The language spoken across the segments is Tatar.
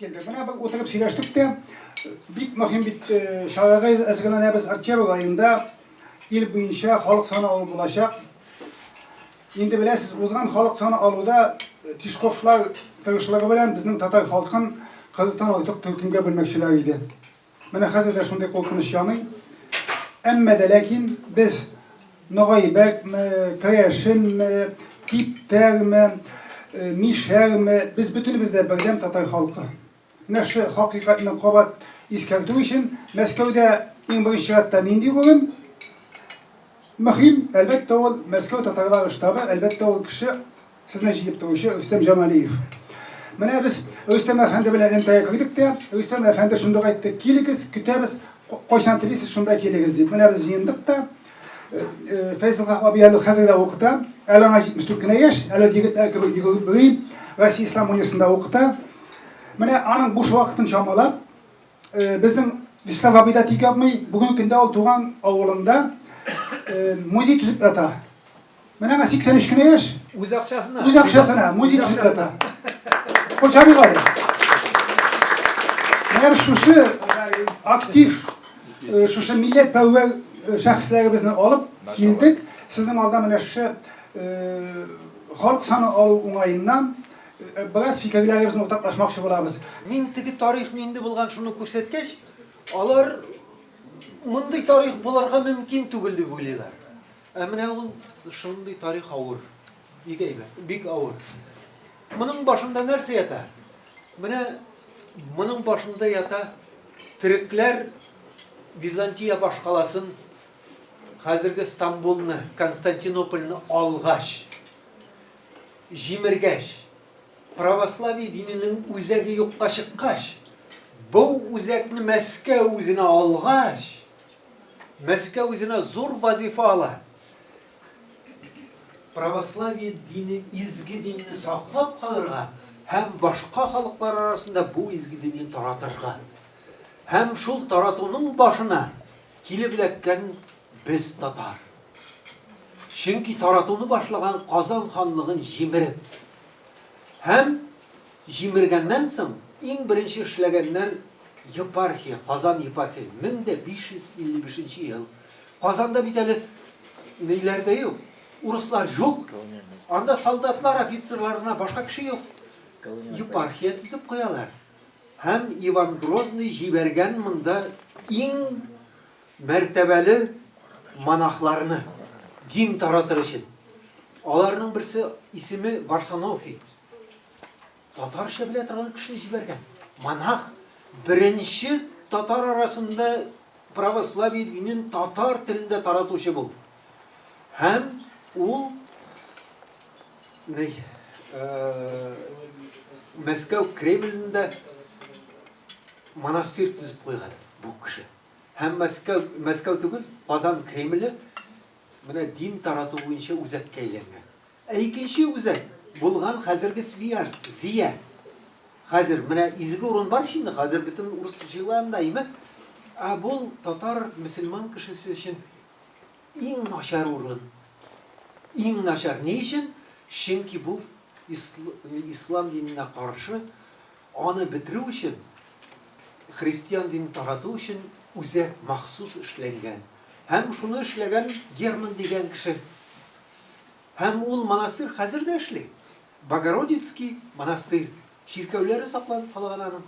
келді. Мына бір отырып сөйлештік те, бик мөһим бит шараға әзірләнә без октябрь айында ил буенча халык саны алу булачак. Инде беләсез, узган халык саны алуда Тишковлар тырышлыгы белән безнең татар халкын 40тан артык төркемгә бүлмәкчеләр иде. Менә хәзер дә шундый куркыныч яный. Әмма дә ләкин без Ногайбәкме, Кәяшенме, Киптерме, Мишәрме, без бөтенебездә бердәм татар халкы. Менә шу хакыйкатьне кабат искәртү өчен Мәскәүдә иң беренче чиратта нинди урын? Мөһим, әлбәттә ул Мәскәү татарлар штабы, әлбәттә ул кеше сезне җыеп торучы Рөстәм Җамалиев. Менә без Рөстәм әфәнде белән элемтәгә кирдек тә, Рөстәм әфәнде шундый әйтте: "Килегез, көтәбез, кайчан телисез шунда килегез" дип. Менә без җыендык та Фәйсал Гахвабиялы хәзер дә укыта, әле аңа 74 кенә яшь, әле егетләр кебек йөгереп, Россия Ислам университетында укыта. Менә аның буш вакытын чамалап, безнең Вячеслав Абида тик yapмый, бүген көндә ул туган авылында музей төзеп ята. Менә аңа 83 кенә яшь. Үз акчасына. Үз акчасына музей төзеп ята. Кочабый гали. Менә шушы актив, шушы милләт пәрвәр шәхесләребезне алып килдек. Сезнең алда менә шу халык саны алу уңаеннан бераз фикерләребезне уртаклашмакчы булабыз. Мин теге тарихны инде булган шуны күрсәткәч, алар мондый тарих буларга мөмкин түгел дип уйлыйлар. Менә ул шундый тарих авыр. Бик авыр. Моның башында нәрсә ята? Менә моның башында ята төрекләр Византия башкаласын, хәзерге Стамбулны, Константинопольны алгач, җимергәч, православие диненең үзәге юкка чыккач, бу үзәкне Мәскәү үзенә алгач, Мәскәү үзенә зур вазифа ала. Православие дине изге динне саклап калырга һәм башка халыклар арасында бу изге динне таратырга. Һәм шул таратуның башына килеп эләккән без татар. Чөнки таратуны башлаган Казан ханлыгын җимереп, һәм җимергәннән соң иң беренче эшләгәннәр епархия, Казан епархия 1555 ел. Казанда бит әле ниләрдә юк, урыслар юк. Анда солдатлар, офицерларына башка кеше юк. Епархия төзеп куялар. Һәм Иван Грозный җибәргән монда иң мәртәбәле монахларны дин таратыр өчен. Аларның берсе исеме Варсонофий. Татарча белә торган кешене җибәргән. Монах беренче татар арасында православие динен татар телендә таратучы бул. Һәм ул Мәскәү Кремлендә монастырь төзеп куйган бу кеше. Һәм Мәскәү түгел, Казан Кремле менә дин тарату буенча үзәккә әйләнгән. Икенче үзәк булган хәзерге Свияжск, Зия. Хәзер менә изге урын бар инде, хәзер бөтен урыс җыелганда име? Бу татар мөселман кешесе өчен иң начар урын. Иң начар ни өчен? Чөнки бу ислам диненә каршы аны бетерү өчен, христиан динен тарату өчен үзәк махсус эшләнгән. Һәм шуны эшләгән Герман дигән кеше. Һәм ул монастырь хәзер дә эшли. Богородицкий монастырь. Чиркәүләре сакланып калган аның.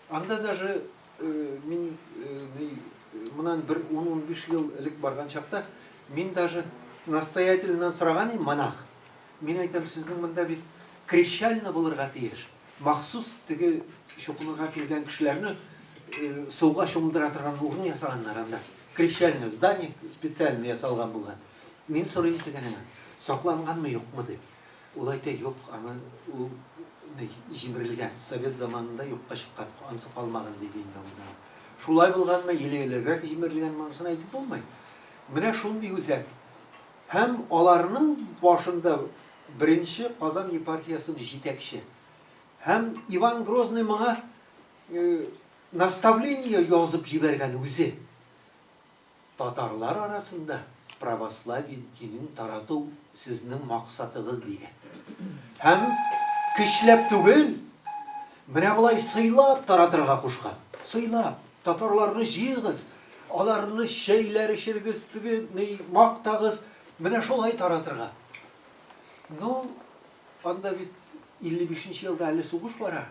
Анда даже мин моннан 10-15 ел элек барган чакта мин даже настоятельнан сораган идем, монах. Мин әйтәм, сезнең монда бит крещально булырга тиеш. Махсус теге чукынырга килгән кешеләрне суга чумдыра торган урын ясаганнар анда. Крещальное здание специально ясалган булган. Мин сорыйм дигәнемә, сакланганмы юкмы дип. Ул әйтә, юк, аны ул җимерелгән. Совет заманында юкка чыккан, ансы калмаган диде инде анда. Шулай булганмы, еле-елегрәк җимерелгән монсын әйтеп булмый. Менә шундый үзәк. Һәм аларның башында беренче Казан епархиясының җитәкче. Һәм Иван Грозный моңа наставление язып җибәргән үзе. Татарлар арасында православие динен тарату сезнең максатыгыз дигән. Һәм көчләп түгел, Менә болай сыйлап таратырга кушкан. Сыйлап, татарларны җыйгыз, аларны шәйләр эчергез, мактагыз, менә шулай таратырга. Ну, анда бит 55-нче елда әле сугыш бара.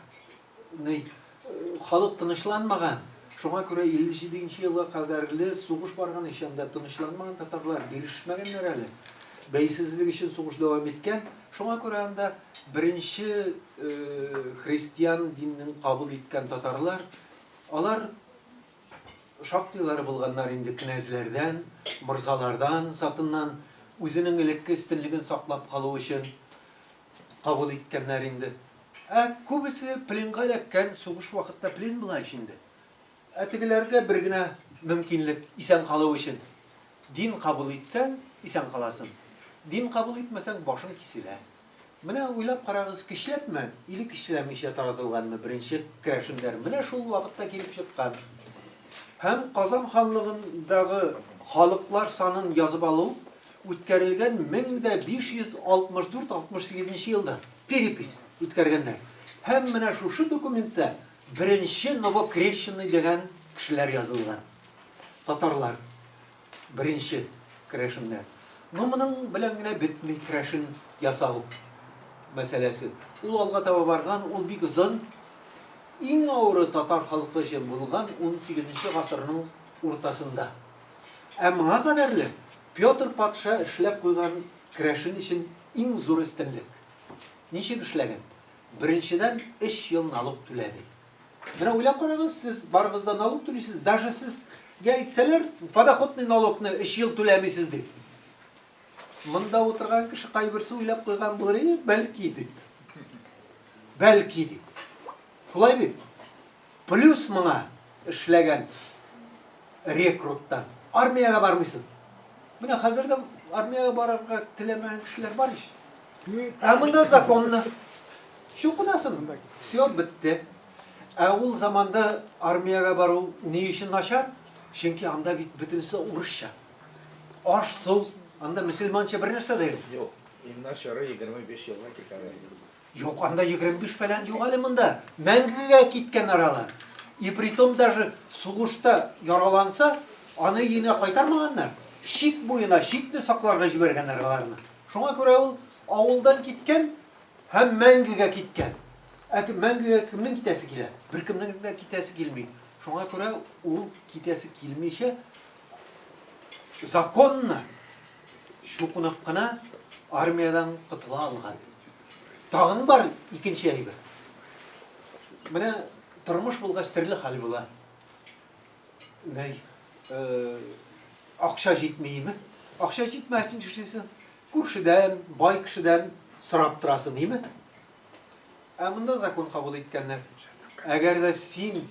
Халык тынычланмаган. Шуңа күрә 57-нче елга кадәрле сугыш барган ишәндә тынычланмаган татарлар бирешмәгәннәр әле. Бәйсезлек өчен сугыш дәвам иткән. Шуңа күрә анда беренче христиан динен кабул иткән татарлар, алар шактыйлар булганнар инде князьләрдән, морзалардан, сатыннан үзенең элекке өстенлеген саклап калу өчен кабул иткәннәр инде. Күбесе пленга эләккән, сугыш вакытта плен була инде. Тегеләргә бер генә мөмкинлек исән калу өчен. Дин кабул итсәң, исән каласың. Дин кабул итмәсәң, башың киселә. Менә уйлап карагыз, кишләпме, или кишләмичә таратылганмы беренче керәшеннәр. Менә шул вакытта килеп чыккан. Һәм Казан ханлыгындагы халыклар санын язып алу үткәрелгән 1564-68 елда. Перепись үткәргәннәр. Һәм менә шушы документта беренче новокрещенный дигән кешеләр язылган. Татарлар беренче керәшеннәр. Ну, моның белән генә бетми керәшен ясау мәсьәләсе. Ул алга таба барган, ул бик озын, иң авыры татар халкы өчен булган 18-нче гасырның уртасында. Моңа кадәрле Петр патша эшләп куйган керәшен өчен иң зур өстенлек. Ничек эшләгән? Беренчедән 3 ел налог түләде. Менә уйлап карагыз, сез барыгызда налог түлисез, даже сезгә әйтсәләр, подоходный налогны 3 ел түләмисез дип. Монда утырган кеше кайберсе уйлап куйган булыр, бәлки дип. Бәлки дип. Шулай бит. Плюс моңа эшләгән рекруттан армияга бармыйсың. Менә хәзердә армияга барырга теләмәгән кешеләр бар ич. Монда законны. Шукынасың. Все бетте. Ул заманда армияга бару ни өчен начар? Чөнки анда бит бөтенесе урысча. Аш, су, анда мөселманча бер нәрсә дә юк. Юк, начары 25 елга китәр. Юк, анда 25 фәлән юк әле монда. Мәңгегә киткән аралар. И притом даже сугышта яраланса, аны йөне кайтармаганнар. Шик буена, шикне сакларга җибәргәннәр аларны. Шуңа күрә ул авылдан киткән һәм мәңгегә киткән. Мәңгегә кемнең китәсе килә? Беркемнең дә китәсе килми. Шуңа күрә ул китәсе килмичә законны шуқынып кына армиядан кытыла алган. Тагын бар икенче әйбер. Менә тормыш булгач төрле хәл була. Акча җитмейме? Акча җитмәсен кешесе күршедән, бай кешедән сорап торасың, ниме? Монда закон кабул иткәннәр. Әгәр дә син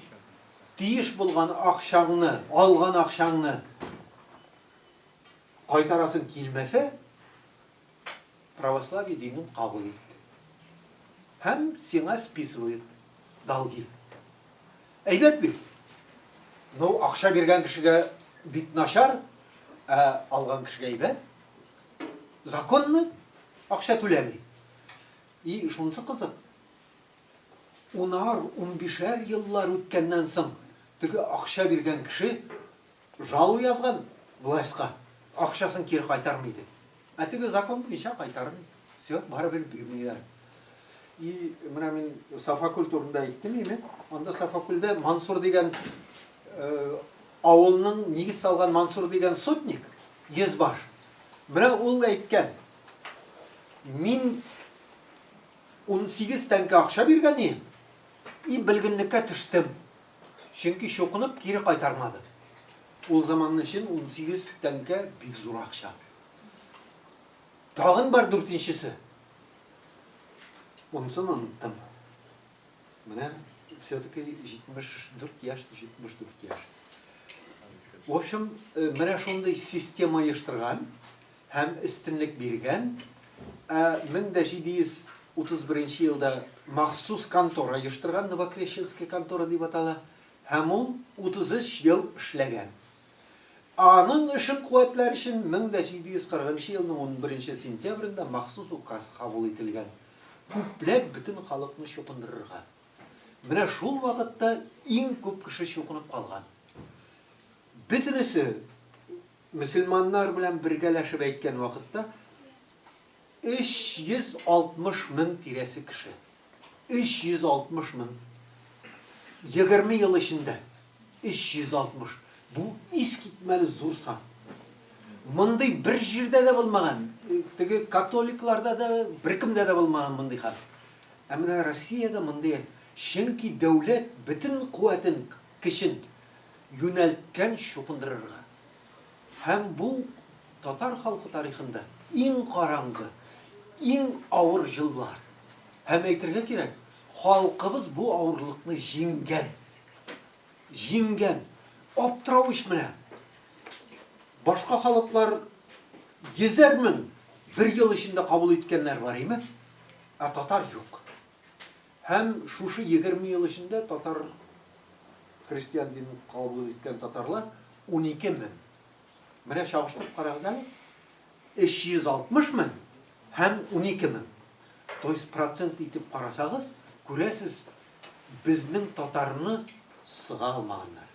тиеш булган акчаңны, алган акчаңны кайтарасың килмәсә, православие динен кабул ит. Һәм сиңа списывает долги. Әйбәт бит. Ну, акча биргән кешегә бик начар, алган кешегә әйбәт. Законны акча түләми. И шунысы кызык. 10-15 еллар үткәннән соң теге акча биргән кеше жалу язган властька. Акчасын кире кайтармайды. Теге закон буенча кайтармый. Все, барыбер бирмиләр. И менә мин Сафакүл турында әйттем име? Анда Сафакүлдә Мансур дигән авылның нигез салган Мансур дигән сотник, йөзбаш. Менә ул әйткән: "Мин 18 тәңкә акча биргән идем. И белгенлеккә төштем. Чөнки шукынып кире кайтармады." Ул заман өчен 18 тәңкә бик зур акча. Тагын бар 4-нчесе. Онысын оныттым. Менә все-таки 74 яшь, 74 яшь. В общем, менә шундый система ештырган һәм өстенлек биргән. 1731 елда махсус контора ештырган, Новокрещенская контора дип атала. Һәм ул 33 ел эшләгән. Аның эшен куәтләр өчен 1740 елның 11 сентябрендә махсус указ кабул ителгән. Күпләп бөтен халыкны чукындырырга. Менә шул вакытта иң күп кеше чукынып калган. Бөтенесе мөселманнар белән бергәләшеп әйткән вакытта 360 мең тирәсе кеше. 360 мең. 20 ел эчендә 360. Бу искитмәле зур сан. Мондый бер җирдә дә булмаган. Теге католикларда да, беркемдә дә булмаган мондый хәл. Ә менә Россиядә мондый. Чөнки дәүләт бөтен куәтен кешен юнәлткән чукындырырга. Һәм бу татар халкы тарихында иң караңгы, иң авыр җыллар. Һәм әйтергә кирәк, халкыбыз бу авырлыкны җиңгән. Җиңгән. Аптырауыш менә. Башка халыклар 100 мең бер ел эчендә кабул иткәннәр бар име? Ә татар юк. Һәм шушы 20 ел эчендә татар христиан динен кабул иткән татарлар 12 мең. Менә чагыштырып карагыз әле. 360 мең һәм 12 мең. То есть процент итеп карасагыз, күрәсез, безнең татарны сыга алмаганнар.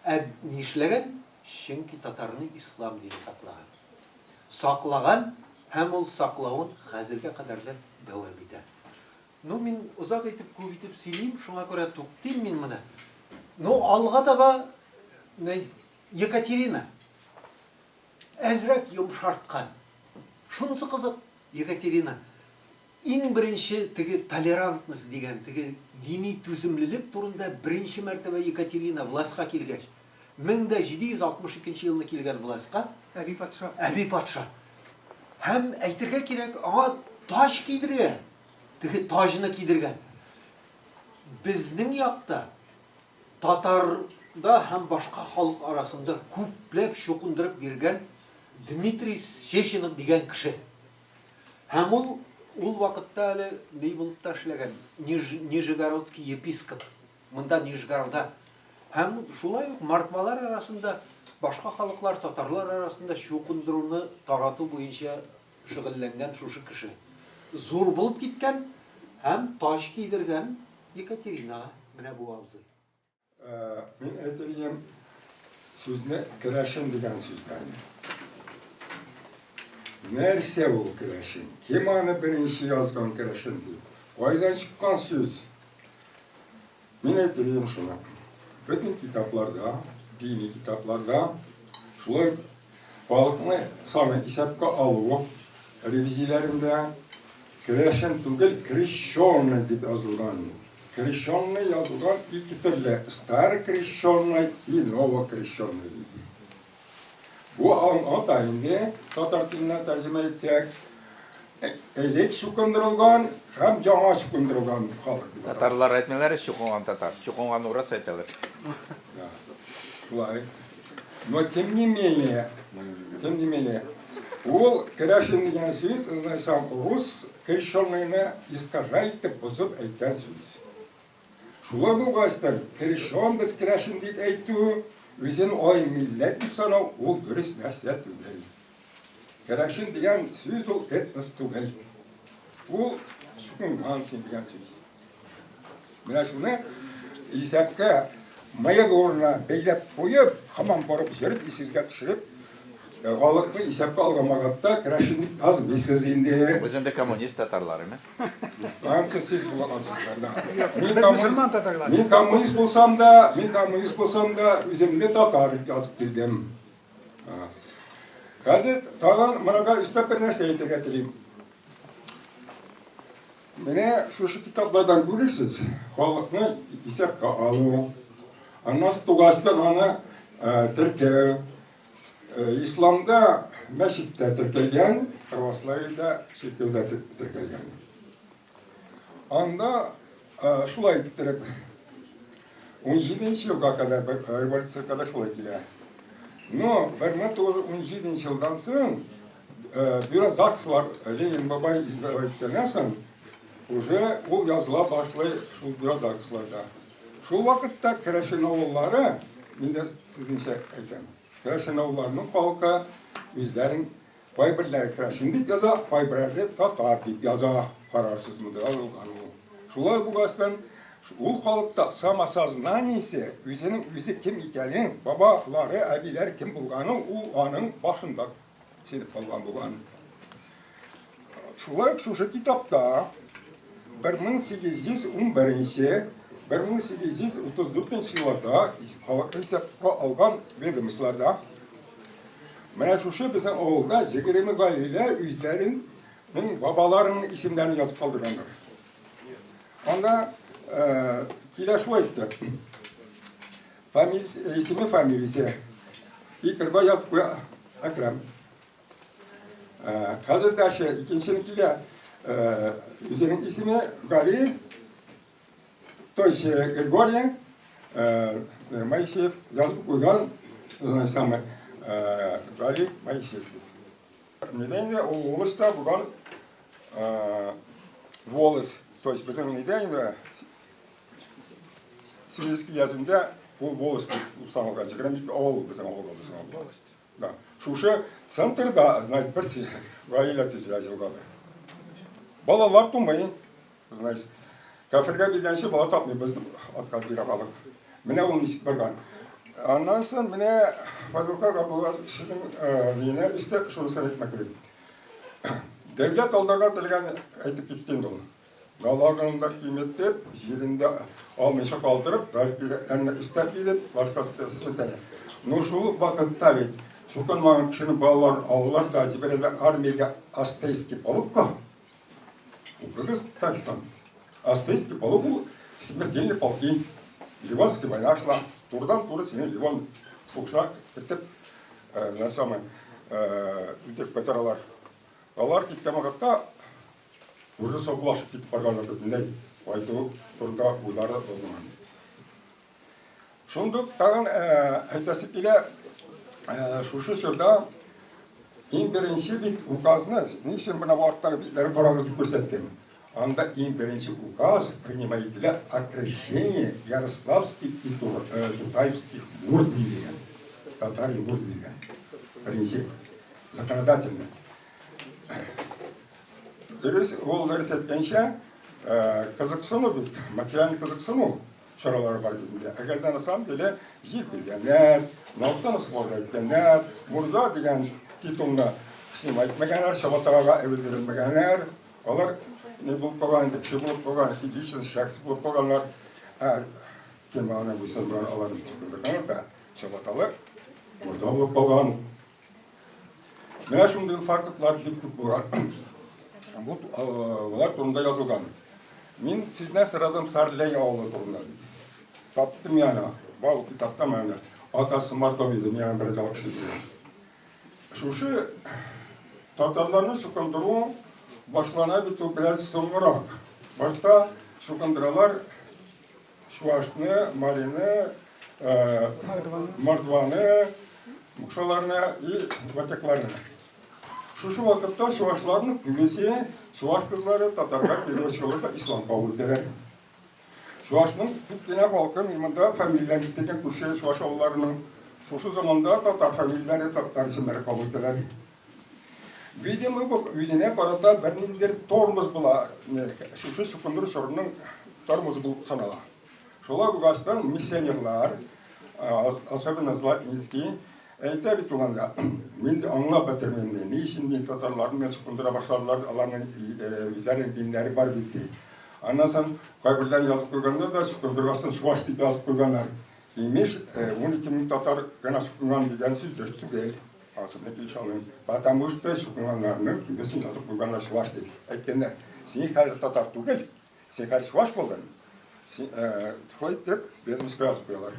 Ә нишләгән? Чөнки татарны ислам дине саклаган. Саклаган һәм ул саклавын хәзергә кадәр да дәвам итә. Ну, мин узак итеп, күп итеп сөйлим, шуңа күрә туктыйм мин моны. Ну, алга таба Екатерина әзрәк йомшарткан. Шунысы кызык, Екатерина. Иң беренче теге толерантность дигән, теге дини түземлелек турында беренче мәртәбә Екатерина властька килгәч. 1762 елны килгән властька Әби патша. Әби патша. Һәм әйтергә кирәк, аңа таж кидергән. Теге тажны кидергән. Безнең якта татарда һәм башка халык арасында күпләп чукындырып биргән Дмитрий Щечинов дигән кеше. Һәм ул вакытта әле ни булып та эшләгән? Нижегородский епископ. Монда Нижегородда. Һәм шулай ук мартвалар арасында, башка халыклар, татарлар арасында чукындыруны тарату буенча шөгыльләнгән шушы кеше. Зур булып киткән һәм таж кидергән Екатерина менә бу абзый. Мен әйтелгән сүзне керәшен дигән сүздән. Нәрсә ул керәшен? Кем аны беренче язган керәшен ди? Кайдан чыккан сүз? Мен әйтелгән шуны. Bütün kitaplarda, dini kitaplarda şulay halkını sami isapka alıp revizilerinde kreşen tugel krişşonne dip yazılgan. Krişşonne yazılgan iki türlü. Star krişşonne и nova krişşonne dip. Bu atayında Tatar diline tercüme etsek elek şukundurulgan hem cana şukundurulgan halk. Татарлар әйтмәләр, чукынган татар. Чукынган урыс әйтәләр. Но тем не менее, ол керәшен дигән сүз, озайсам, рус крещенныйны искажает дип бозып әйткән сүз. Шулай булгачтан, крещен без керәшен дип әйтү, үзен ай милләт дип санау, ул дөрес нәрсә түгел. Керәшен дигән сүз ул этнос түгел. Ул шукынган дигән сүз. Менә шуны исәпкә маяк орнына бәйләп қойып, хамам барып жүріп, исезгә төшереп, халыкны исәпкә алган вакытта керәшен аз бисез инде. Үзендә коммунист татарлар име? Сез булгансызларда. Мөселман татарлар. Мин коммунист булсам да, үземне татар дип язып килдем. Хәзер тагын монага өстәп бер нәрсә әйтергә телим. Менә шушы китаплардан күрәсез, халыкны исәпкә алу. Аннан тугастан аны теркәү. Исламда мәчеттә теркәлгән, православиедә шикелдә теркәлгән. Анда шулай иттереп 17 елга кадәр революциягә шулай килә. Но 1917 елдан соң бюрократlar Ленин бабай избирательнән соң уже ул языла башлый шул бюрократlarda. Шул вакытта керәшен авыллары, мин дә сезнеңчә әйтәм. Керәшен авылларының халкы үзләрен кайберләре керәшен дип яза, кайберләре татар дип яза. Карарсыз мыдыр алган ул. Шулай булгастан Ул халыкта самосознаниясе, өзінің өзі кем екенін, бабалары, әбилер кем болғаны, ул аның башында сеніп қалған болған. Шулай шушы китапта 1811-1834 жылларда халық есепке алған ведомстволарда менә шушы біздің ауылда жігерімі гаилә өздерінің бабаларының исемдерін жазып қалдыргандар. Анда килә шулай айтты. Исеме фамилиясе Икерба язып куя Акрам. Қазір дәші икеншінің килә üzerinin ismi Gali, то есть Григорий Моисеев yazıp koygan самый Gali Моисеев. Недейінде ол олыста бұған волос, то есть біздің недейінде сирийский язында бұл волос бұл самыға жігіремейді ауыл біздің ауыл болды. Шушы центрда, знаете, бірсі Гаиля тезілі жылғады. Балалар тумай, знаете, кафирге білгенше бала тапмай, біз атқа бері қалып. Міне ол несік барған. Аннан соң міне Фазылқа Қабылға шының нені істе шунысын етмек керек. Devlet алдарға тілген айтып кеткен ол. Далағында киметтеп, жерінде алмайша қалдырып, әнне істеп едіп, башқасы сөйтені. Но шулы вақытта бет, шуқан маған кішіні балалар аулар да жіберелі армияға астейский полыққа. Кыргыз Татарстан. Астейский полк был смертельный полки. Ливанская война шла. Турдан туры сені Ливан шуқша кіртіп, на самый үтеп қайтаралар. Алар кеткен вақытта уже соғылашып кетіп барғанлар көтіндей. Айту турда ойлары болған. Шондық тағын айтасы келе шушы сөрда ең бірінші бит указны, нешен бұна вақыттағы битлері қарағызып көрсеттім. Анда ең бірінші указ принимателя окрещения Ярославских и Тутаевских мурзилия. Татар и мурзилия. Бірінші. Законодательно. Ол дәріс еткенше қызықсыну бит, материальный қызықсыну шаралары бар кезінде. Әгерде на самом деле жер білгенлер, науқтан ысылар еткенлер, мұрза деген титулны снимать мәгәнәр, шабатаға әвелдерілмәгәнәр, олар не болып қоған, кіші болып қоған, личный шәксі болып қоғанлар, кем бағана бұйсан бұран аларын түскендіргенлер да, шабаталы, мұрза болып қоған. Мен шымдың фактлар деп көп болған. Олар турында жазылған. Мен сізіне sıradım Сарлей ауылы турында. Таптым яна, бал китапта мәні, атасы Мартовизм, яна бір жалық шекері. Шушы татарларны шукандыру башлана биту biraz соңырақ. Башта шукандыралар Шуашны, Марины, Мордваны, Мукшаларны и Ватекларны. Шушы вақытта шуашларны көбесе шуаш қызлары татарға переводчыларға ислам қабыл етер. Шуашның күпкене халқы мында фамилияны деген көрші шуаш ауылдарының шушы заманда татар фамилиялары, татар исемдері қабыл етер. Видимо, өзіне қарата бірнендер тормыз бұла, шушы шукындыр шорының тормызы бұл санала. Шола бұғастан миссионерлар, особенно Златницкий, әйті бит олғанда, мен де аңлап бәтірменде, не үшін мен татарларын мен шукындыра башладылар, аларының өздерінің діндері бар бізде. Аннан соң қайбірден жазып қойғандар да шукындырғасын шуаш деп жазып қойғандар. Емеш 12 мың татар ғана шукынған деген сөз дұрыс түгел. Потому что шукынғандарының күндесін жазып қойғандар шуаш деп әйткендер. Сен қайры татар түгел, сен қайры шуаш болған. Солай деп ведомство жазып қойылар.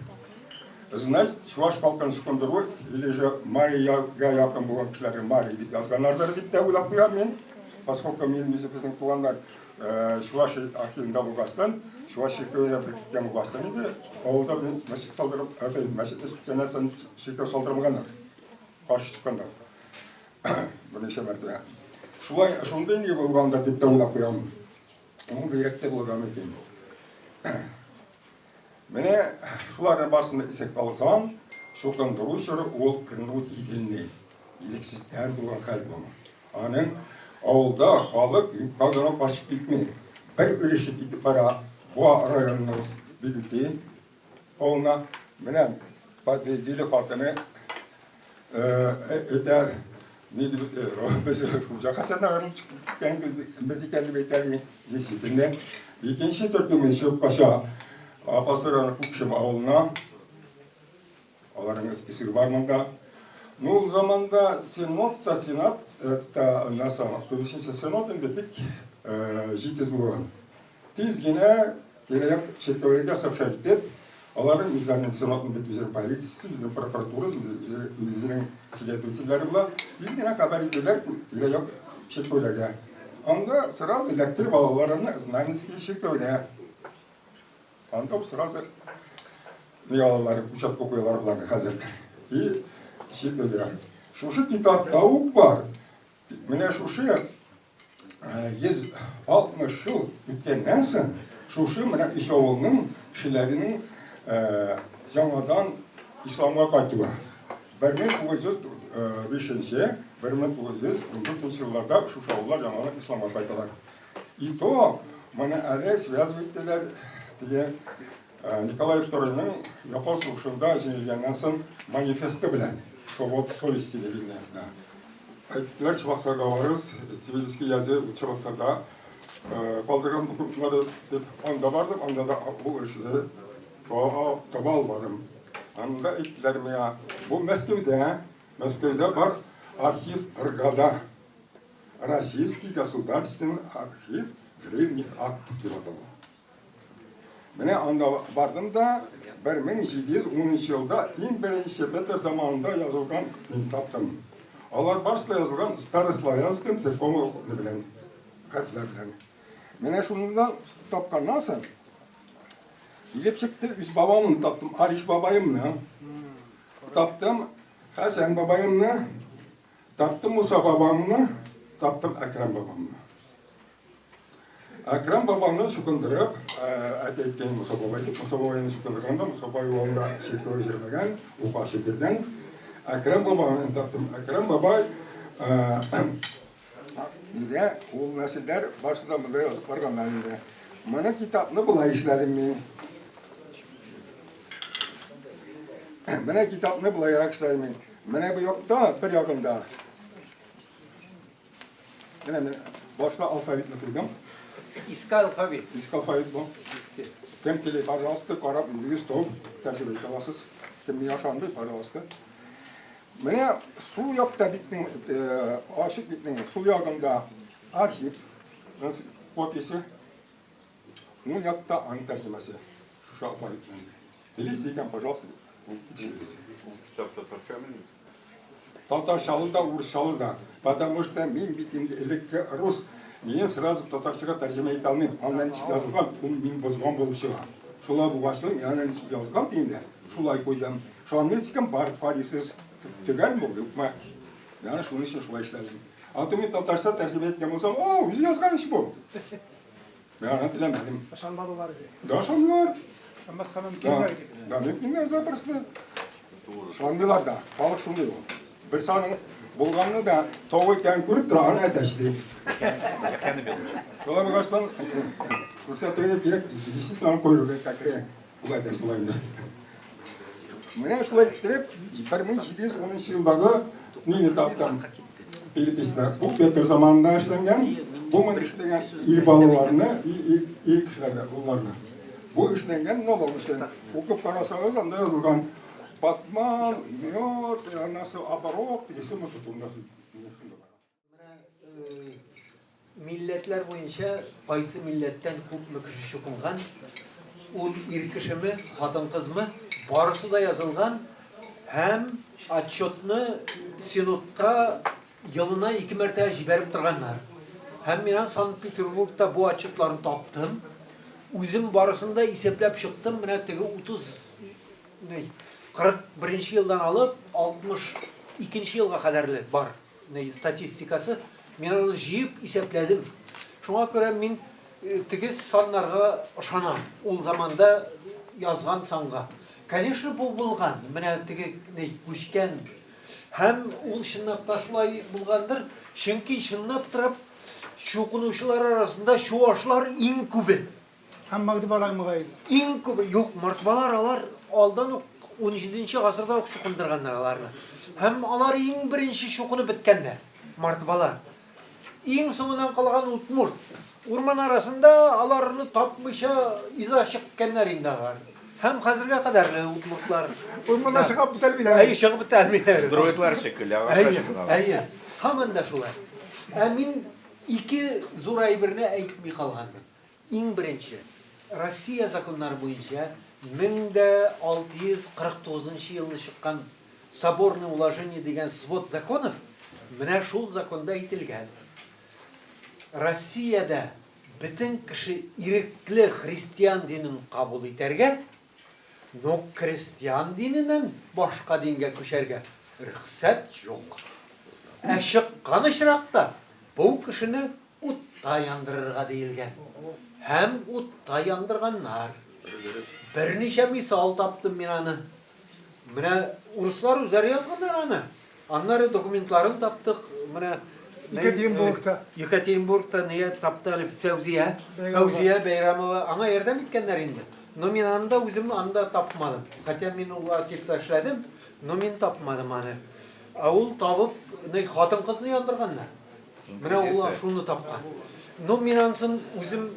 Значит, шуаш халқын шукындыру, или же Марияға яқын болған кішілерге Мария деп жазғанлардар деп те ойлап қоям мен. Поскольку мен біздің туғандар шуаш архивында болғастан, шуаш шекеуіне бір кеткен болғастан еді, ауылда мен мәсет салдырып, мәсет өстіктенен шекеу салдырмағандар. Қаршы шыққандар. Бірнеше мәртебе. Шондай не болғандар деп те ойлап қоям. Оның бейректе болған екен. Міне шулардың басында есеп алсам, шукандыру шыры ол кірінуд етіліне, елексіз әр болған қәл болма. Аның ауылда халық қағына башып кетмей, бір өлеші кетіп бара, Буа районының бигүти олна менен подъездили хатыны это не biz жақасына біз екенді бейтәлі десетінен екінші түркіменші қаша апасыраны күкшім ауылына оларыңыз пісігі бар мұнда. Ну, заманда сенат та сенат, это наса, көбісінші сенат енді бік жетіз болған. Тезгене келек шектерге сообщать деп, олардың өздерінің сенатын бет өздерінің полициясы, өздерінің прокуратурасы, өздерінің следовательдері бұла. Тезгене хабар етелер келек шектерге. Анда сразу лектір балаларының знаменские шектерге. Анда сразу неялалары, учетка қоялары бұларға қазір. И шектерге. Шушы китап тауық бар. Міне шушы 60 жыл өткеннен соң шушы мына Ишауылның кішілерінің жаңадан исламға қайтуы. 1905-1914 жылдарда шушы ауылдар жаңадан исламға қайталар. И то мына әлі связывателер Николай II-ның Япон соғысында жеңілгеннен соң манифесті білен свобода совести деген. Айтылар Чебоксарға барыз, Сибирский язы Чебоксарда қалдырған документтері деп анда бардым, анда да бұл үшілі таба албадым. Анда айттылар мея, бұл Мәскеуде бар архив РГАЗа, Российский государственный архив древних актов деп аталды. Міне анда бардым да 1710 жылда ең бірінші Петр заманында жазылған мен таптым. Олар барысында жазылған старославянским церковным харфлер білен. Мене шундан тапқаннан соң келіп шықты өз бабамын таптым, Ариш бабайымны таптым, Хасан бабайымны таптым, Мұса бабамны таптым, Акрам бабамны. Акрам бабамны шүкіндіріп, әтейттен Мұса бабайды, Мұса бабайны шүкіндіргенде, Мұса бабай олында шектеуі жердеген, ұқа шекерден. Акрам бабайны таптым. Акрам бабай ол нәсілдер барсында мұндай жазып барған мәлімде. Мына китапны бұлай ішләдім мен. Мына китапны бұлай ярақ ішләдім мен. Мына бұл жоқта бір жағында. Башта алфавитны қойдым. Иска алфавит. Иска алфавит бұл. Кем келей, пожалуйста, қарап, үйге стол, тәржібе еталасыз. Кем не ашанды, пожалуйста. Міне сул жақта бітінің, ашық бітінің сул жағында архив, копиясы, ну жақта аң тәржімесі, шушы алфавитінің. Телес екен, пожалуйста, татаршалы да, орысшалы да, потому что мен бітімді ілекке рус, ең сразу татаршыға тәржіме ете алмайм, аналитик жазылған, ол мен бұзған болып шыға. Шолай бұғашылың, аналитик жазылған дейінде, шолай қойдым. Шоанлетикім бар, парисіз, түгәл болды, ма. Яны шуның үшін шулай ішләдім. Аты мен татарша тәржіме еткен болсам, о, өзі жазған іш болды. Мен ана тілемедім. Шанбадылар еді. Да, шанбылар. Басқа мөмкіндер еді. Да, мөмкіндер запырсты. Шанбылар да, халық шундай ол. Бір саның болғанны да тоғы екенін көріп тұр, аны әтәшті. Солай бұғаштан, көрсетуге керек, действительно қойырға кәкірек. Бұл әтәш болайында. Міне шулай тіреп, 1710 жылдағы нені таптым переписті. Бұл Петр заманында ішленген, бұл мен ішленген ел балаларына, ел кішілерді, оларына. Бұл ішленген нолы ішленген. Оқып қарасаңыз, анда жазылған Батман, Мёрт, анасы Абарок, дегесі мұсы туындасы. Милләтләр буенча кайсы милләттән күпме кеше чукылган, ул ир кешеме, хатын-кызмы, барысы да язылган һәм отчетны синодка елына 2 мәртәбә җибәреп торганнар. Һәм мин Санкт-Петербургта бу отчетларны таптым. Үзем барысында исәпләп чыктым. Менә теге 41 елдан алып 62 елга кадәрле бар статистикасы. Мен аны җыеп исәпләдем. Шуңа күрә мин теге саннарга ышанам. Ул заманда язган санга. Конечно, бу булган. Менә теге күчкән һәм ул чынлап та шулай булгандыр. Чөнки чынлап торып чукынучылар арасында чуашлар иң күбе. Hammagdı balamıgay. Ең көбі, жоқ, мартыбалар алар алдан 17-ші ғасырда оқ шоқындырғандар аларны. Һәм алар ең бірінші шоқыны біткендар, мартыбалар. Ең соңынан қалған утмурт. Урман арасында аларны тапмыша иза шықкендар енді алар. Һәм қазірге қадарлы утмуртлар. Urmanda шығып бітәл биләр. Әй, шығып бітәлмейлер. Druidlar şekilli. Әйе, һаман да шулай. Мин ике зур әйберне әйтмей қалғанмын. Ең бірінші, Россия законнары бойынша 1649 елында шыққан соборное уложение деген свод законов менә шул законда әйтелгән. Россияда бөтен кеше ирекле христиан динен кабул итәргә, но христиан диненнән башка дингә күчәргә рөхсәт юк. Ә чыккан очракта бу кешене утта яндырырга диелгән. Һәм утта яндырганнар. Берничә мисал таптым мин аны. Менә урыслар үзләре язганнар аны. Аннары документларын таптык. Менә Екатеринбургта не тапты әле Фәүзия Бәйрәмова аңа ярдәм иткәннәр инде. Но мин анда үзем анда тапмадым. Хотя мин ул архивта эшләдем, но мин тапмадым аны. Ул табып, хатын-кызны яндырганнар. Менә ул шуны тапкан. Но мин ансын үзем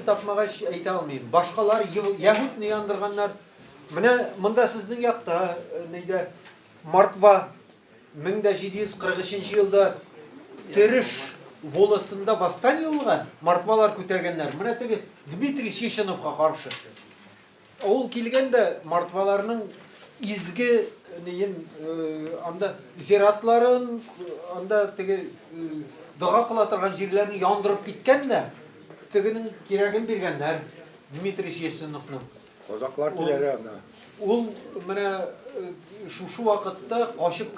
тапмагач әйтә алмыйм. Башкалар яһудны яндырганнар. Менә монда сезнең якта нидә Мартва 1743 елда Тереш волосында восстание булган, мартвалар күтәргәннәр. Менә теге Дмитрий Чеченовка каршы. Ул килгәндә мартваларның изге анда зиратларын, анда теге дога кыла торган җирләрне яндырып киткән дә, тегенең кирәген биргәннәр Дмитрий Чеченовның. Казаклар киләләр анда. Ул менә шушы вакытта кашып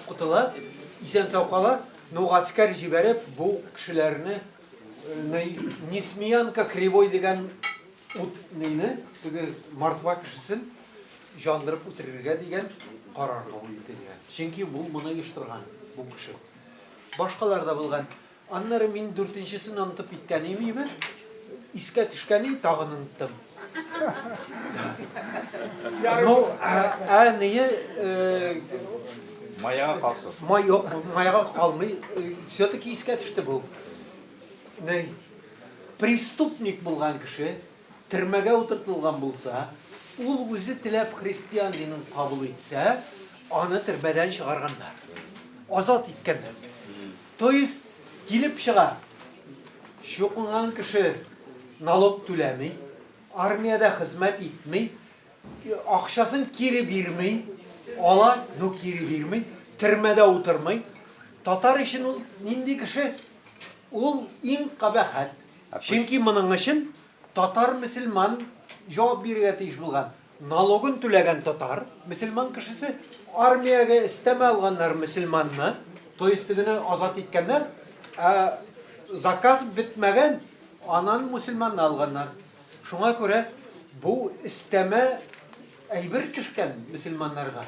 кутыла, исән сау но гаскәр җибәреп бу кешеләрне Несмеянка Кривой дигән теге мартва кешесен җандырып үтерергә дигән карар кабул ителгән. Чөнки бу моны оештырган бу кеше. Башкалар да булган. Аннары мин 4-нчесен онытып киткән имеме? Искә төшкәне тагын оныттым. Ну, Maya kalsın. Маяга калмый, все-таки искә төште бу. Преступник булган кеше төрмәгә утыртылган булса, ул үзе теләп христиан динен кабул итсә, аны төрмәдән чыгарганнар. Азат иткәннәр. То есть килеп чыга. Шукынган кеше налог түләми, армияда хезмәт итми, акчасын кире бирми, ала, но кире бирми, төрмәдә утырмый. Татар өчен ул нинди кеше? Ул иң кабахат. Чөнки моның өчен татар мөселман җавап бирергә тиеш булган. Налогын түләгән татар, мөселман кешесе армиягә истәмә алганнар мөселманны, то есть тегене азат иткәннәр, заказ бетмәгән, анан мөселманны алганнар. Шуңа күрә бу истәмә әйбер төшкән мөселманнарга.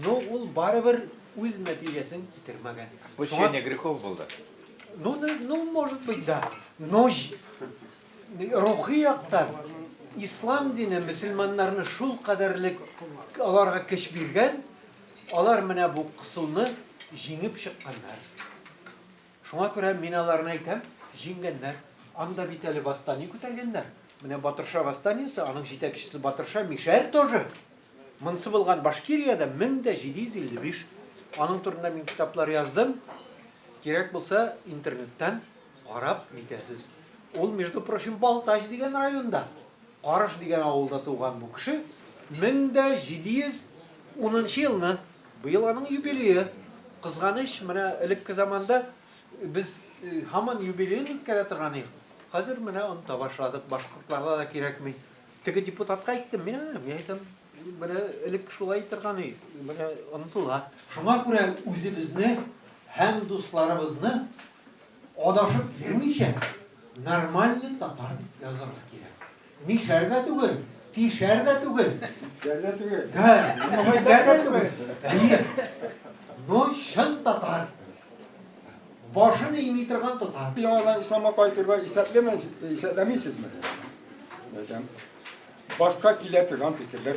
Но ул барыбер үз нәтиҗәсен китермәгән. Отпущение грехов булды. Ну, может быть, да. Но рухи яктан ислам дине мөселманнарны шул кадәрлек аларга көч биргән, алар менә бу кысуны җиңеп чыкканнар. Шуңа күрә мин аларны әйтәм, җиңгәннәр. Анда бит әле восстание күтәргәннәр. Менә Батырша восстаниесе, аның җитәкчесе Батырша Мишель тоже. Монсы булган Башкирияда 1755. Аның турында мин китаплар яздым. Кирәк булса интернеттан карап нитәсез. Ул, между прочим, Балтач дигән районда, Карыш дигән авылда туган бу кеше 1710 елны, быел аның юбилее. Кызганыч, менә элекке заманда без һаман юбилеен үткәрә торган идек. Хәзер менә оныта башладык, башкортларга да кирәкми. Теге депутатка әйттем, мин әйтәм, менә элек шулай торган идек, менә онытыла. Шуңа күрә үзебезне һәм дусларыбызны адашып йөрмичә, нормальный татар дип язарга кирәк. Мишәр дә түгел, Тишәр дә түгел. Дәрдә түгел. Дәрдә түгел. Но чын татар. Башын ими торган татар. Яңадан исламга кайтырга исәпләмисезме? Başka kiletirgan fikirler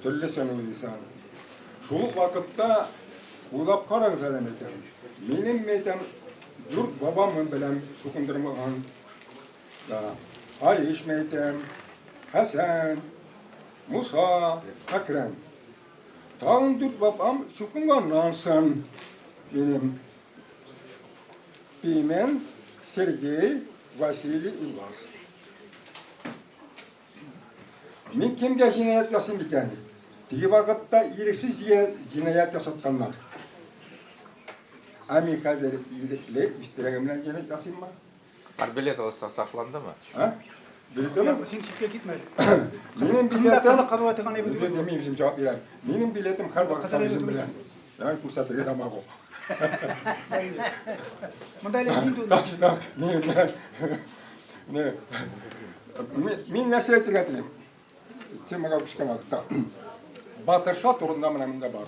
türlü sanıyorsan. Şuluk vakitte ulap karağız adam etem. Benim metem yurt babamın bilen sukundurmağın Ali İşmetem, Hasan, Musa, Akrem. Tağın dört babam sukunganlansan benim Pimen, Sergey, Vasily, İlvaz. Men kimge cinayet yasın biten? Tigi vakitte iyiliksiz cinayet yasatkanlar. Amerika'da iyilikle üstüregemden cinayet yasın mı? Bilet olsa saklandı mı? Ha? Bildi mi? Sen şipke gitmedi. Benim Kimde biletim... kızı karıvatı ne Özür demeyeyim bizim cevap veren. Benim biletim her vakit bizim bilen. Yani kursatı ama bu. Madalya bindu. Taşıdan. Ne? Min nerse etkiledim. Temaga kuşkamakta. Batırşat turunda mınamında var.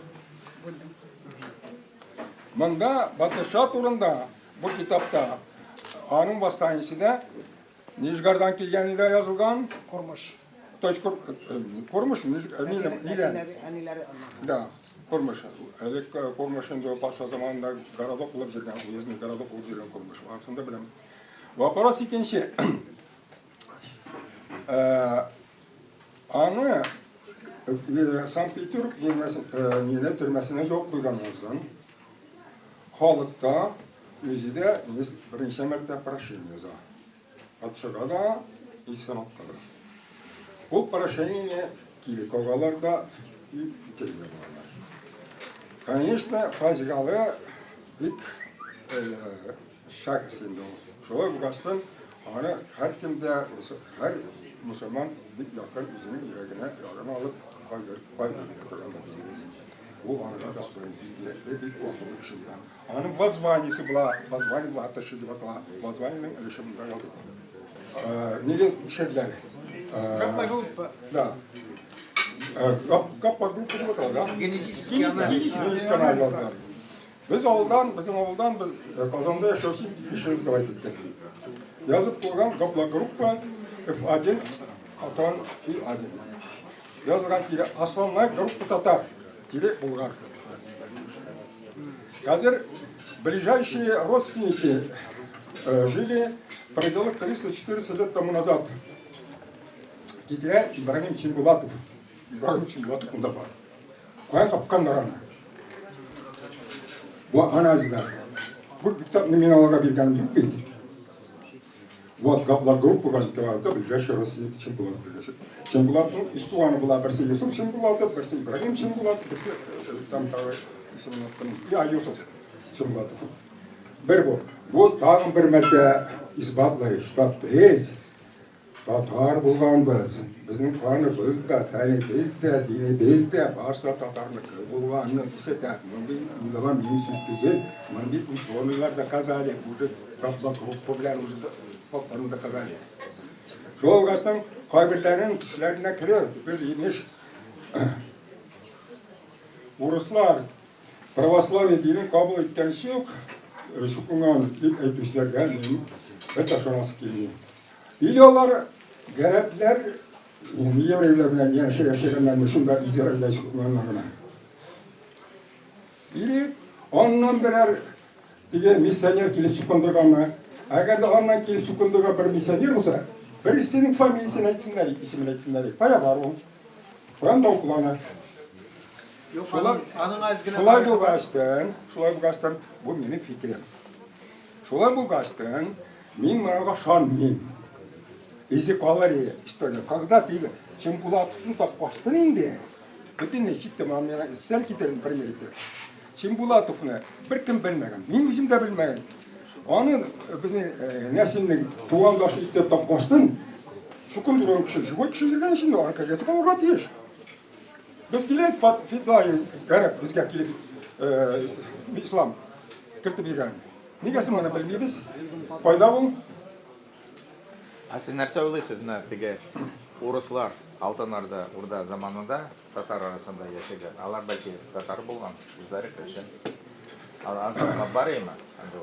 Mında Batırşat turunda bu kitapta anın bastaniyesinde Nijgar'dan kelgeni de yazılgan. Kormuş. Kormuş. Nilen. Da. Kormuş. Kormuş'un da başka zamanında Garadok bulup zirgen. Bu yüzden Garadok bulup zirgen Kormuş. Aslında bilem. Vaparos ikinci. Anı Sankt Peterburg yine türmesine çok duyganımızdan halıkta özü de birinci mərtə прошение'za atışıqa da isyanatqa da. Bu прошение kilikogalarda bitirge bulanlar. Конечно, fazigalı ilk şahsinde o. Şola bu qasdan anı her kimde, her Müslüman bir yakın üzünün yüreğine yardım alıp kaybedilir. Bu anıda qasdan bizde bir ortalık işinden. Anın vazvanisi bula, vazvani bu ateşi gibi atla, vazvaninin ölüşümünde kaldı. Neden işediler? Kappa grup. Da. Kappa grup gibi atla da. Genetik yanı. Geniş kanallardan. Bizim oğuldan Kazan'da yaşıyorsun, işimiz gayet ettik. Yazıp koygan Kapla gruppa F1, Atan I1. Yazılan tiri Aslanlar группа Tatar, tiri Bulgar. Кадр ближайшие родственники жили в пределах 340 лет тому назад. Китре Ибрагим Чинбулатов. Ибрагим Чинбулатов кунда бар. Коян капкан нарана. Bu anazda. Bu kitap ne minalara bilgen bitmedi. Вот Гапла группа vardı, ближайшие родственники Чинбулатов. Чинбулатов истуаны была бірсе Юсуф Чинбулатов, бірсе Ибрагим Чинбулатов, бірсе сам тарай исемini unuttum. Ya Yusuf Чинбулатов. Bir bu. Bu tağın bir mərtə isbatlayış. Biz Tatar bulğanbız. Bizim kanımız da, tanımız da, dinimiz de, varsa Tatarlıkı bulğanını iseter. Bundan benim sütüdür. Ben bir uşağımlar da kazali. Уже Gapla gruppa bilen уже Poltanı da kazali. Şol qasdan qaybirlərin kişilərine kirir. Bir iniş Uruslar православие dini kabul etkenisi yok. Şukungan ilk etmişlerden eta şanası kelini. Biliyorlar, Garaplar, Yevreylerden yaşayanlar şunlar İsrail'de şukunganlarına. Biri ondan birer diye misyoner kelip şukundurganlar. Eğer de ondan kelip şukundurgan bir misyoner olsa, birisinin familisini etsinler, ismini etsinler. Paya var o. Kur'an da okulanlar. Şolay bu qaçdan, bu benim fikrim. Şolay bu qaçdan, men managa şanmayayım. Ezi qalari история. Когда ты Чинбулатовны тапқаштың енді, бүтін шитті мамена, сәл кетерін пример етті. Чинбулатовны бір кім білмеген, мен өзім де білмеген. Оның біздің нәсілінің туғандашы иттеп тапқаштың, шүкіндірген кіші, жүгой кіші жүрген ішінде, оның кәгесі қалуға тиеш. Biz kelib fitlayı garip bizga kelib İslam kiritib bergan. Negasi mana bilmaymiz? Foyda bu. Siz нәрсе ойлайсыз мына теге орыслар алтынарда урда заманында татар арасында яшеген. Алар бәлки татар болған, үзләре кеше. Аңсызға бар ема?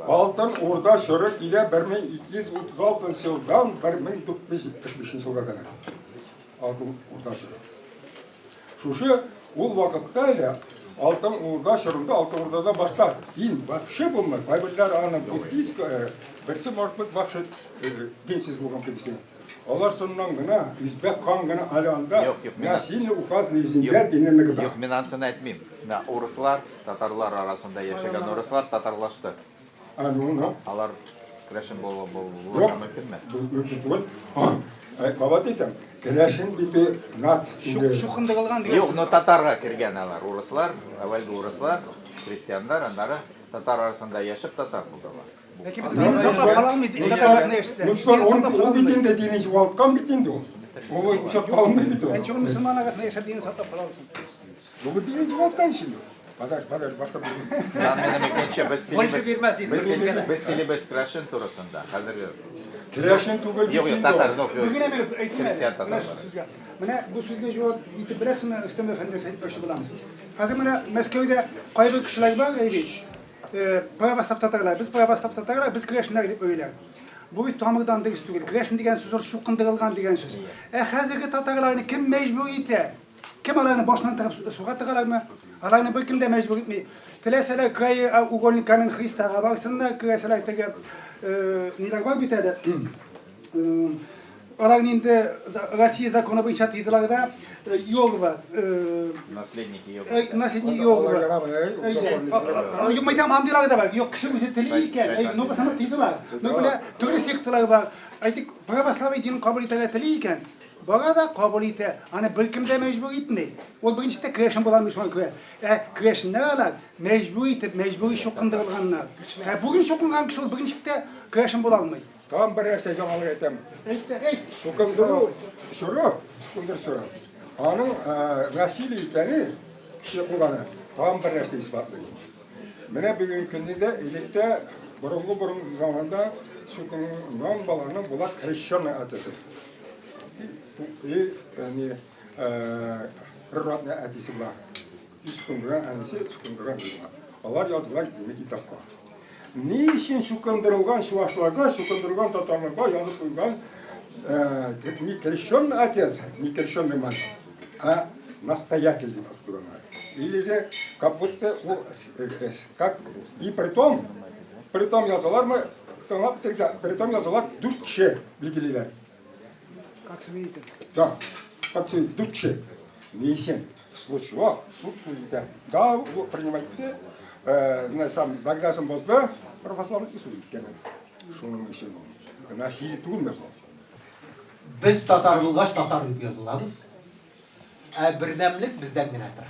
Алтын Орда шыры келе 1236 жылдан 1975 жылға kadar. Алтын Орда шыры. Шушы ол вакытта әле Алтын Орда шырында, Алтын Ордада башта дин вообще болмай. Байбіллер аны буддист, бірсі может быть вообще динсіз болған кебісі. Олар сонынан гына, Үзбек хан гына алянда насильно указ низинде диненлігі бар. Yok, мен аңсын айтмеймін. Орыслар, татарлар арасында ешеген орыслар татарлашты. Алар кірәшін болуы мүмкін ме? Мүмкін түгіл. Баба дейтім, кірәшін біті нат. Шуқынды қылған деген. Yok, татарға кірген алар. Орыслар, әуелгі орыслар, христиандар, андары татар арасында ешіп татар бұлдылар. Мені соқпа қалалмайды. Татарларына ешсе. Ол бітінде дейінші уалыққан бітінде ол. Ол ұшап қалынбай біті ол. Әншіғын мұсылман ағасына ешіп дейін соқпа қалалсын. Ол дейінші уалыққан ішінде. Бадар, башқа бір. Менің екенше біз селебес кірәшін тұрысында. Қазір Кірәшін түгіл бітінде татар, ол. Бүгін әмел христиан татар. Міне бұл сөзге жауап етіп білесің ме, Үстем Әфендес айтпақшы боламыз. Қазір міне Мәскеуде қайбір кішілер бар, православ татарлар, біз православ татарлар, біз кірәшіндер деп ойлар. Бұл тамырдан дұрыс түгіл. Кірәшін деген сөз ол шуқындырылған деген сөз. Қазіргі татарларны кім мәжбүр ете? Кім аларны башынан тығып суға тығалар ма? Аларны бір кім де мәжбүр етмей. Тілеселер краеугольный камень Христа барсында, кірәселер тегі нелер бар бітеді. Олар енді Россия законы бойынша тыйдыларда йог бар. Наследники йог. Наследник йог бар. Юмайтам андылар да бар. Йог кіші өзі тілі екен. Но басана тыйдылар. Но біле түрлі секталар бар. Айтық православие динін қабыл етуге тілі екен. Бара да қабыл ете. Аны бір кімде мәжбүр етмей. Ол біріншіде кірешін боламыз шоң көре. Кірешінler алар мәжбүр етіп, мәжбүр шоқындырылғанlar. Бүгін шоқынған кіші ол біріншіде кірешін бола алмайды. Там бір нәрсе жаңалық айтам. Шукындыру сүрі. Аның насилие екені кіші қылғаны. Там бір нәрсе испатлайды. Міне бүгін күнде електе бұрынғы заманда шукынған баланың бұлар крещенный атасы. И природный әтесі бар. Шукындырған әнесі, шукындырған бұлар. Олар ядылар деме китапқа. Не үшін шукындырылған шуашларға, шукындырылған татарларға yazıp қойған не крещенный отец, не крещенный мать, а настоятель деп атқойған. Или же как будто, как и притом yazılar mı? Притом yazılar Türkçe bilgililer. Как видите. Да, как Türkçe. Не için. Случай, да, вы принимаете. Сам Багдасым бозды, православный Иисус еткені. Шуның үшін ол. Насилие түгіл ме бұл? Біз татар болғаш татар деп жазыламыз. Бірдемлік бізден гіне тұр.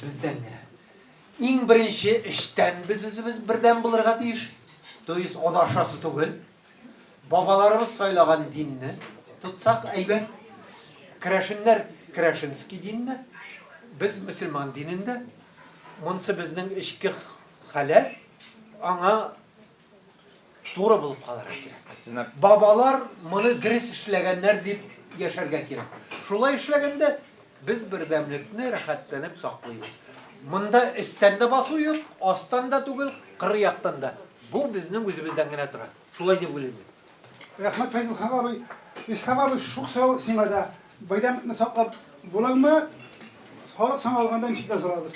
Бізден гіне. Ең бірінші іштен біз өзіміз бірден бұлырға дейіш. То есть одашасы түгіл. Бабаларымыз сайлаған динні тұтсақ әйбәт. Кірәшінлер кірәшінскі динні. Біз мұсылман динінде. Мұнсы біздің ішкі хәлі аңа тура болып қалар керек. Бабалар мұны дұрыс ішлегенлер деп яшарға керек. Шулай ішлегенде біз бірдәмлікні рахаттанып сақлаймыз. Мұнда істенді басу yok, астан да түгіл, қыр яқтан да. Бұл біздің өзімізден гіне тұрады. Шулай деп ойлаймын. Рахмат Файзыл Хамабы, İslam'a bir şuk sağ simada. Baydan mesela bular mı? Sağlık sana alğandan çıkmaz olabız.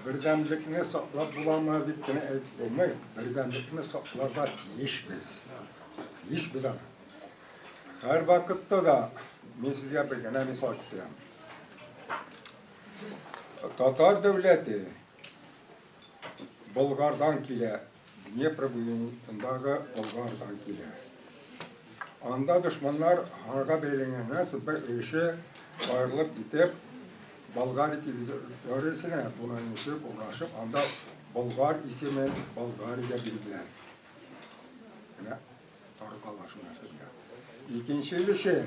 Birdemlikni saqlab bulamaz deb gene aytib bo'lmaydi. Birdemlikni saqlashga ish biz ana. Har vaqtda da men sizga bir gana misol keltiraman. Tatar davlati Bulgardan kele, Dnepr bo'yidagi Bulgardan kele. Anda düşmanlar harga beylengenden bir işe ayrılıp gidip Bulgar televizyonisine bunun için uğraşıp anda Bulgar ismi Bulgar'da bildiler. Yani tarikalaşma mesela. İkinci bir şey,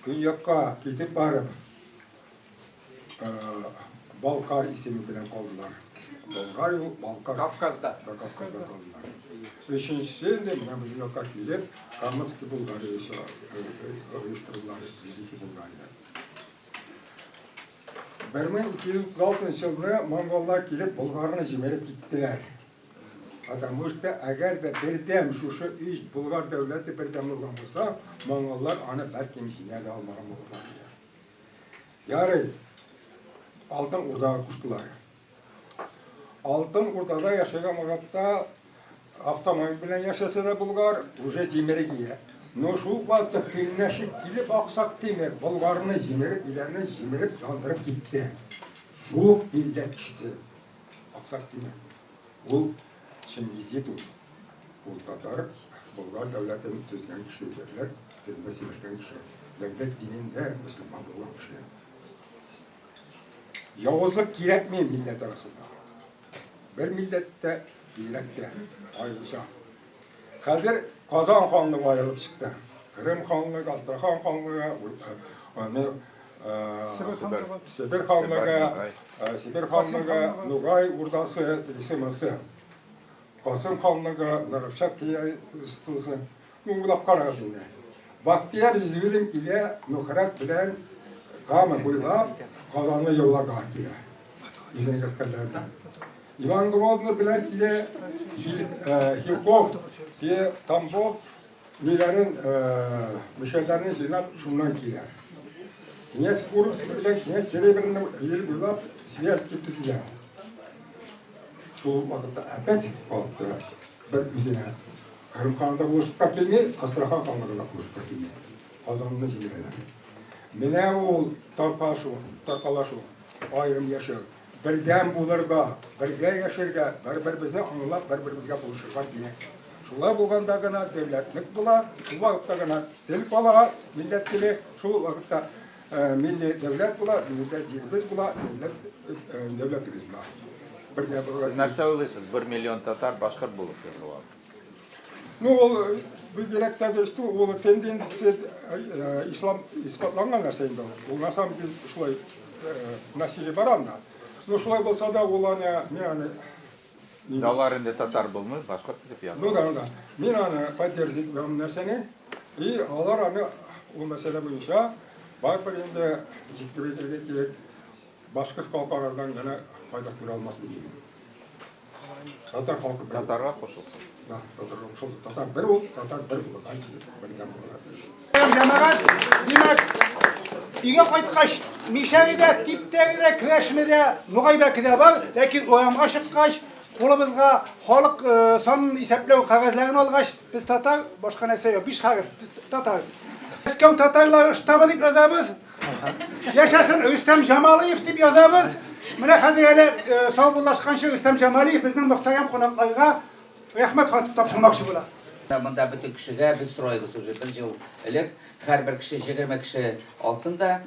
Konyak'a gidip barıp Balkar ismi bilen kaldılar. Balkar. Kafkas'da. Kafkas'da kaldılar. Üçüncüsü de bizim Yok'a gelip Kamızki Bulgar'ı uyuşturdular. Bizdeki Bulgar'da. 1236 жылы монголlar келіп Бұлғарны жіберіп кеттілер. Потому что әгер де бірден шушы үш Бұлғар дәулеті бірден болған болса, монголлар аны бәлкім жинады алмаған болған. Ярый, Алтын Ордаға күштілер. Алтын Ордада яшаған вақытта автомобиль белән яшаса да Бұлғар уже жимерегие. Но шул вакытта көннәшеп килеп аксак тимер Бұлғарны жимереп, иләрне жимереп, жандырып китте. Шул милләт кишесе аксак тимер. Ул Чингизид ул татар Бұлғар дәүләтен төзгән кешеләр, телендә сөйләшкән кеше. Дәүләт динендә мөселман булган кеше. Явызлык кирәкми милләт арасында. Бер милләттә кирәктә айрыша. Хәзер Қазан ханлыгы аерылып чыкты. Кырым ханлыгы, Астрахан ханлыгы, Сибир ханлыгы, Нугай урдасы, Рисимасы. Қасым ханлыгы, Нарапшат кияйсысы. Улап қарағыз енді. Бақтияр жүзгілім келе, Нухрат білән қамы бұйлап, Қазанлы еуларға келе. Езен кәскерлерді. Иван Грозный білән келе, Хилков, Тамбов, нелерін, мүшелерін жинап, шумнан келе. Князь Куровский білән, князь Серебряный ел бұйлап, Связьке түзіле. Шул вақытта әпәт қалыпты бір өзіне. Кырымханында қошыққа келмей, Астрахан ханлығына қошыққа келмей. Қазанны жібереді. Мене ол тарқалашу, айрым яшы. Бірден бұлырға, бірге яшырға, бір-бірімізді аңылап, бір-бірімізге бұлышырға дейін. Шулай болғанда ғана дәулетлік бұла, шул вақытта ғана тіл бала, милләт тілі, шул вақытта милли дәулет бұла, милләт жеріміз бұла, дәулетіміз бұла. Нәрсе ойлайсыз, 1 миллион татар башқұрт болып жүрді. Ну, ол бұл керекті өсті, ол тенденция ислам испатланған нәрсе енді. Ол на самом деле шулай насилие баранна. Ну, шулай болса да, ол аны... Далар енді татар болмай, башқұрт деп яғын. Ну, да. Мен аны поддерживаем нәрсені, и алар аны ол мәселе бойынша, бар-бір енді жекті-бетерге керек, башқұрт қалқалардан ғана файда көре алмасын деймін. Татар халқы бір. Татарға қосылсын. Да, татарға қосылсын. Татар бір ол, татар бір бұл. Бірден бұл. Жамағат, демек, үйге қайтқаш, мишәгі де, типтегі де, кірәшіні де, мұғайбәкі де бар, ләкин оямға шыққаш, қолымызға халық санын есептеу қағазларын алғаш, біз татар, башқа нәрсе жоқ, биш харif, біз татар. Мәскеу татарлар штабы деп жазамыз, яшасын Рүстем Жамалиев деп жазамыз. Міне қазір әлі саубуллашқаншы Рүстем Жамалиев біздің мұқтарам қонақтарға рахмет хат тапшырмақшы болады. Мында bütün кішіге біз сұраймыз уже бір жыл ілік, әрбір кіші 20 кіші алсын да,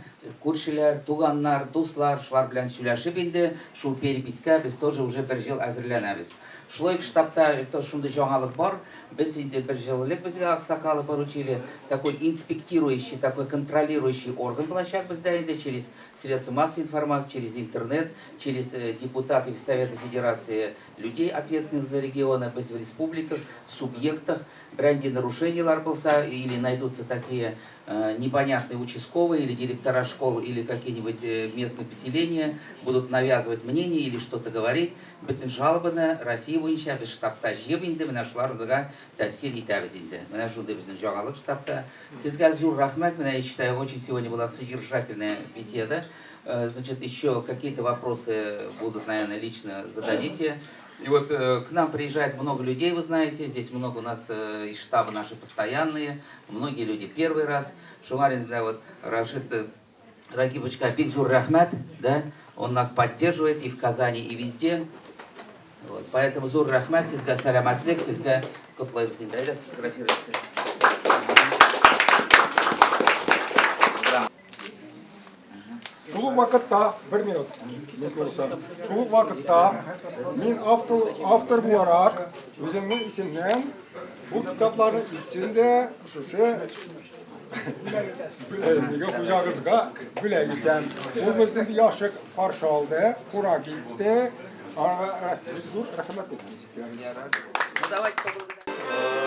көршілер, туғаннар, дуслар, шылар білән сөйләшіп енді, шул переписка біз тоже уже бір жыл әзірленеміз. Шлой штабта шундай жаңалық бар, біз енді бір жыл ілік бізге ақсақалы поручили, такой инспектирующий, такой контролирующий орган болашақ бізде енді через средства массовой информации, через интернет, через депутатов Совета Федерации людей, ответственных за регионы, без в республиках, в субъектах, бренди нарушениялар болса, или найдутся такие непонятные участковые, или директора школ, или какие-нибудь местные поселения, будут навязывать мнение или что-то говорить. Bütün жалобаны Россия бойынша біз штабта жеп енді, мына шуларға тәсел етәбіз енді. Мына шундай біздің жаңалық штабта. Сізге зур рахмет, я считаю, очень сегодня была содержательная беседа. Значит, еще какие-то вопросы будут, наверное, лично зададите. И вот к нам приезжает много людей, вы знаете, здесь много у нас из штаба наши постоянные, многие люди первый раз. Шумарин, да, вот Рашид Рагибовичка Бигзур Рахмет, да, он нас поддерживает и в Казани, и везде. Вот, поэтому Зур Рахмет, сизга саляматлик, сизга Котлаев Синдаиля, сфотографируйся. Шул вакытта, бір минут, шул вакытта мен автор буларак өзімнің исемнен бұл кітаплардың içinde шушы құжағызға бүләк етем. Ол өзімді яшы қаршы алды, құра кетті. Зур рахмет етем. Ну давайте поблагодарим.